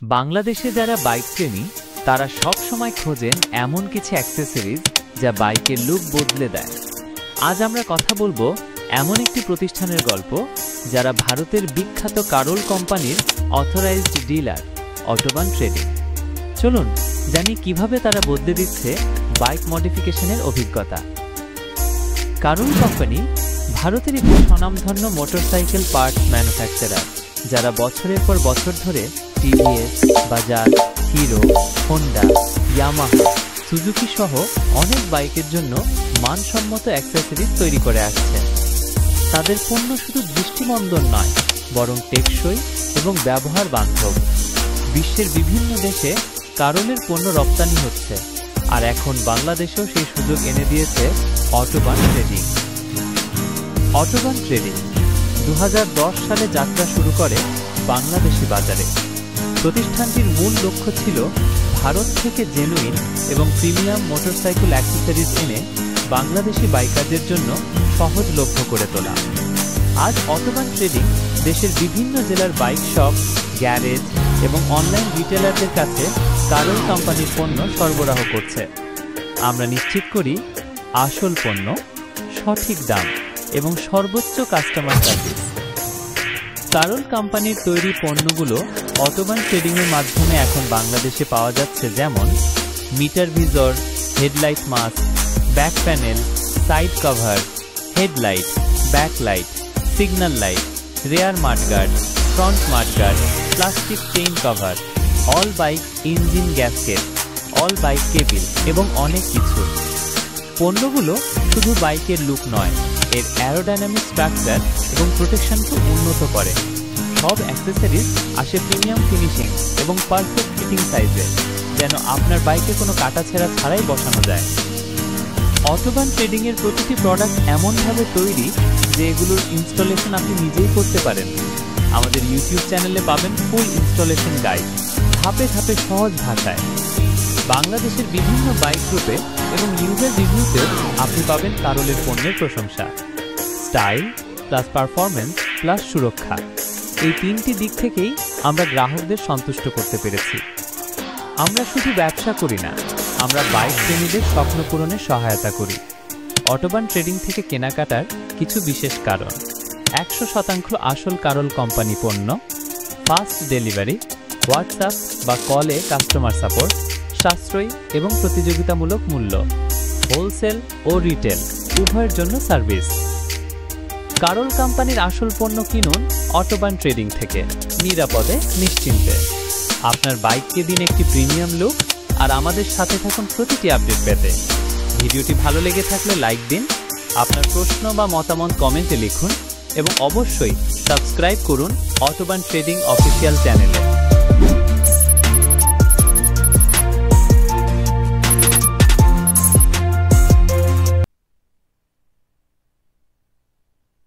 বাংলাদেশে যারা বাইক প্রেমী তারা সব সময় খোঁজেন এমন কিছু অ্যাক্সেসরিজ যা বাইকের লুক বদলে দেয়। আজ আমরা কথা বলবো এমন একটি প্রতিষ্ঠানের গল্প যারা ভারতের বিখ্যাত কারোল কোম্পানির অথরাইজড ডিলার অটোবান ট্রেডিং। চলুন জানি কিভাবে তারা বদলে দিচ্ছে বাইক মডিফিকেশনের অভিজ্ঞতা। কারোল কোম্পানি ভারতের একটি স্বনামধন্য মোটরসাইকেল পার্টস ম্যানুফ্যাকচারার, যারা বছরের পর বছর ধরে TVS, Bajaj, hero, Honda, Yamaha, Suzuki সহ অনেক বাইকের জন্য মানসম্মত অ্যাক্সেসরিজ তৈরি করে আসছে। তাদের পণ্য শুধু দৃষ্টিনন্দন নয়, বরং টেকসই এবং ব্যবহার বান্ধব। বিশ্বের বিভিন্ন দেশে কারোলের পণ্য রপ্তানি হচ্ছে, আর এখন বাংলাদেশেও সেই সুযোগ এনে দিয়েছে অটোবান ট্রেডিং। অটোবান ট্রেডিং 2010 সালে যাত্রা শুরু করে বাংলাদেশি বাজারে। প্রতিষ্ঠানটির মূল লক্ষ্য ছিল ভারত থেকে জেনুইন এবং প্রিমিয়াম মোটরসাইকেল অ্যাক্সেসরিজ এনে বাংলাদেশি বাইকারদের জন্য সহজলভ্য করে তোলা। আজ অটোবান ট্রেডিং দেশের বিভিন্ন জেলার বাইক শপ, গ্যারেজ এবং অনলাইন রিটেলারদের কাছে কারোল কোম্পানির পণ্য সরবরাহ করছে। আমরা নিশ্চিত করি আসল পণ্য, সঠিক দাম এবং সর্বোচ্চ কাস্টমার সার্ভিস। কারোল কোম্পানির তৈরি পণ্যগুলো অটোবান ট্রেডিংয়ের মাধ্যমে এখন বাংলাদেশে পাওয়া যাচ্ছে, যেমন meter visor, headlight mask, back panel, side cover, headlight, backlight, signal light, rear mudguard, front mudguard, plastic chain cover, all bike engine gasket, all bike cable এবং অনেক কিছু। পণ্যগুলো শুধু বাইকের লুক নয়, এর অ্যারোডাইনামিক স্ট্রাকচার এবং প্রোটেকশনকে উন্নত করে। সব অ্যাক্সেসরিজ আসে প্রিমিয়াম ফিনিশিং এবং পারফেক্ট ফিটিং সাইজে, যেন আপনার বাইকে কোনো কাটাছেঁড়া ছাড়াই বসানো যায়। অটোবান ট্রেডিংয়ের প্রতিটি প্রোডাক্ট এমনভাবে তৈরি যে এগুলোর ইনস্টলেশন আপনি নিজেই করতে পারেন। আমাদের ইউটিউব চ্যানেলে পাবেন ফুল ইনস্টলেশন গাইড, ধাপে ধাপে সহজ ভাষায়। বাংলাদেশের বিভিন্ন বাইক গ্রুপে এবং ইউজার রিভিউতেও আপনি পাবেন কারোলের পণ্যের প্রশংসা। স্টাইল প্লাস পারফরমেন্স প্লাস সুরক্ষা, এই তিনটি দিক থেকেই আমরা গ্রাহকদের সন্তুষ্ট করতে পেরেছি। আমরা শুধু ব্যবসা করি না, আমরা বাইক প্রেমীদের স্বপ্ন পূরণে সহায়তা করি। অটোবান ট্রেডিং থেকে কেনাকাটার কিছু বিশেষ কারণ: 100% আসল কারোল কোম্পানি পণ্য, ফাস্ট ডেলিভারি, হোয়াটসঅ্যাপ বা কলে কাস্টমার সাপোর্ট, সাশ্রয়ী এবং প্রতিযোগিতামূলক মূল্য, হোলসেল ও রিটেল উভয়ের জন্য সার্ভিস। কারোল কোম্পানির আসল পণ্য কিনুন অটোবান ট্রেডিং থেকে, নিরাপদে, নিশ্চিন্তে। আপনার বাইককে দিন একটি প্রিমিয়াম লুক, আর আমাদের সাথে থাকুন প্রতিটি আপডেট পেতে। ভিডিওটি ভালো লেগে থাকলে লাইক দিন, আপনার প্রশ্ন বা মতামত কমেন্টে লিখুন এবং অবশ্যই সাবস্ক্রাইব করুন অটোবান ট্রেডিং অফিসিয়াল চ্যানেলে।